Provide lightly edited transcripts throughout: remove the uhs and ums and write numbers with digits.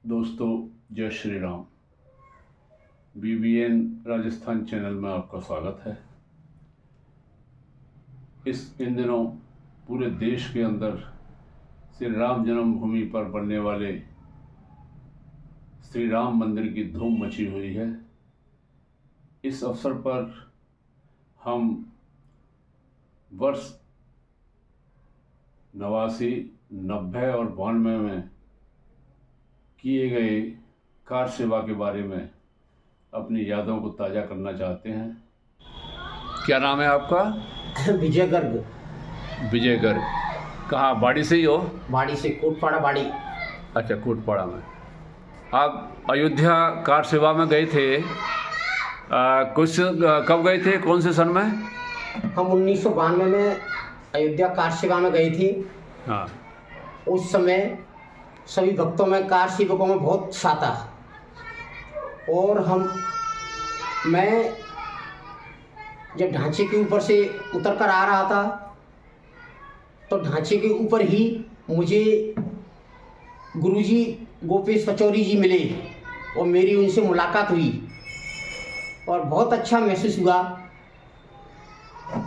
दोस्तों, जय Shri Ram. BBN Rajasthan channel में आपका स्वागत है। इन दिनों पूरे देश के अंदर श्री राम जन्मभूमि पर बनने वाले श्री राम मंदिर की धूम मची हुई है। इस अवसर पर हम वर्ष 89, 90 और 92 में किए गए कार सेवा के बारे में अपनी यादों को ताज़ा करना चाहते हैं। क्या नाम है आपका? विजय गर्ग। विजय गर्ग। कहाँ, बाड़ी से ही हो? बाड़ी से, कोटपाड़ा बाड़ी। अच्छा, कोटपाड़ा में। आप अयोध्या कार सेवा में गए थे, कब गए थे, कौन से सन में? हम 1992 में अयोध्या कार सेवा में गए थे। हाँ। उस समय सभी भक्तों में, कार सेवकों में बहुत उत्साह था। और मैं जब ढांचे के ऊपर से उतर कर आ रहा था तो ढांचे के ऊपर ही मुझे गुरुजी गोपेश पचौरी जी मिले और मेरी उनसे मुलाकात हुई और बहुत अच्छा महसूस हुआ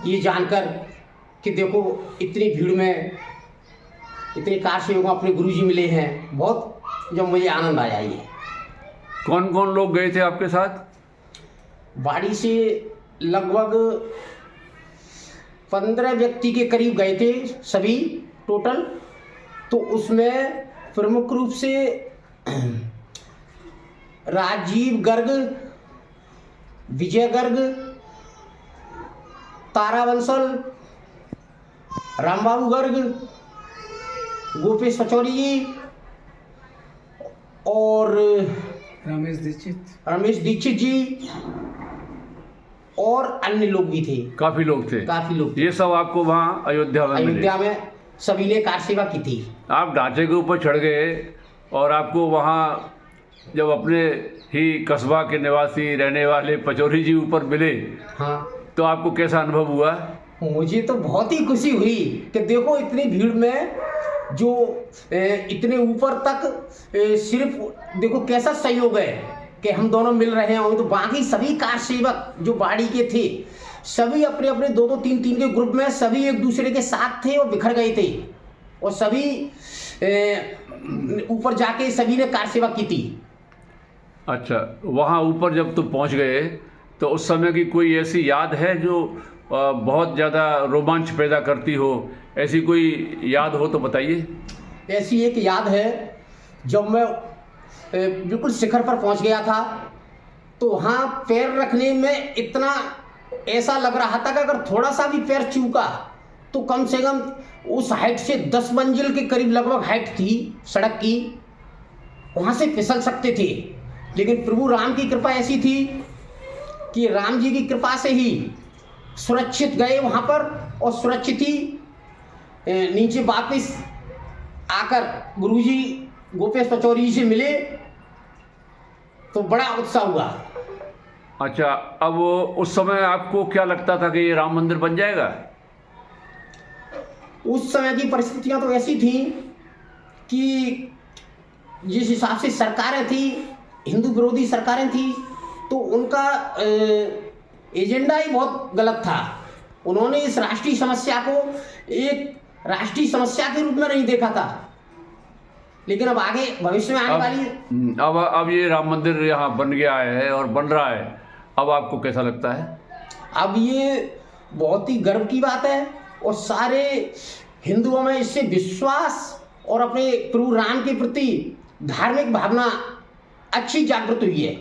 ये जानकर कि देखो इतनी भीड़ में इतने कार सेवकों अपने गुरुजी मिले हैं। बहुत जब मुझे आनंद आया। ये कौन कौन लोग गए थे आपके साथ? बाड़ी से लगभग 15 व्यक्ति के करीब गए थे सभी टोटल। तो उसमें प्रमुख रूप से राजीव गर्ग, विजय गर्ग, तारा बंसल, रामबाबू गर्ग, गोपेश पचौरी जी और रमेश दीक्षित जी और अन्य लोग भी थे। काफ़ी लोग थे। ये सब आपको वहाँ अयोध्या में सभी ने कार सेवा की थी। आप ढांचे के ऊपर चढ़ गए और आपको वहाँ जब अपने ही कस्बा के निवासी रहने वाले पचौरी जी ऊपर मिले, हाँ, तो आपको कैसा अनुभव हुआ? मुझे तो बहुत ही खुशी हुई कि देखो इतनी भीड़ में जो इतने ऊपर तक सिर्फ देखो कैसा सहयोग है कि हम दोनों मिल रहे हैं। तो बाकी सभी कार सेवक जो बाड़ी के थे सभी अपने अपने दो तीन के ग्रुप में सभी एक दूसरे के साथ थे और बिखर गए थे और सभी ऊपर जाके सभी ने कार सेवा की थी। अच्छा, वहाँ ऊपर जब तुम पहुँच गए तो उस समय की कोई ऐसी याद है जो बहुत ज़्यादा रोमांच पैदा करती हो? ऐसी कोई याद हो तो बताइए। ऐसी एक याद है, जब मैं बिल्कुल शिखर पर पहुंच गया था तो वहाँ पैर रखने में इतना ऐसा लग रहा था कि अगर थोड़ा सा भी पैर चूका तो कम से कम उस हाइट से 10 मंजिल के करीब लगभग हाइट थी सड़क की, वहाँ से फिसल सकते थे। लेकिन प्रभु राम की कृपा ऐसी थी कि राम जी की कृपा से ही सुरक्षित गए वहाँ पर और सुरक्षित ही नीचे वापस आकर गुरुजी गोपेश पचौरी जी से मिले तो बड़ा उत्साह हुआ। अच्छा, अब उस समय आपको क्या लगता था कि ये राम मंदिर बन जाएगा? उस समय की परिस्थितियां तो ऐसी थी कि जिस हिसाब से सरकारें थी, हिंदू विरोधी सरकारें थी, तो उनका एजेंडा ही बहुत गलत था। उन्होंने इस राष्ट्रीय समस्या को एक राष्ट्रीय समस्या के रूप में नहीं देखा था। लेकिन अब आगे भविष्य में आने वाली अब ये राम मंदिर यहाँ बन गया है और बन रहा है, अब आपको कैसा लगता है? अब ये बहुत ही गर्व की बात है और सारे हिंदुओं में इससे विश्वास और अपने प्रभु राम के प्रति धार्मिक भावना अच्छी जागृत हुई है।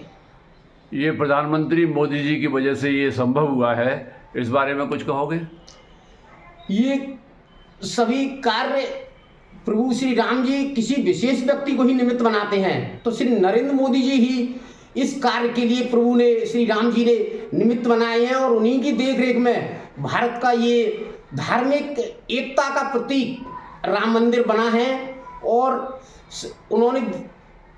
ये प्रधानमंत्री मोदी जी की वजह से ये संभव हुआ है, इस बारे में कुछ कहोगे? ये सभी कार्य प्रभु श्री राम जी किसी विशेष व्यक्ति को ही निमित्त बनाते हैं, तो श्री नरेंद्र मोदी जी ही इस कार्य के लिए प्रभु ने, श्री राम जी ने निमित्त बनाए हैं और उन्हीं की देखरेख में भारत का ये धार्मिक एकता का प्रतीक राम मंदिर बना है और उन्होंने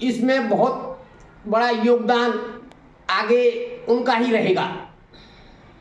इसमें बहुत बड़ा योगदान आगे उनका ही रहेगा।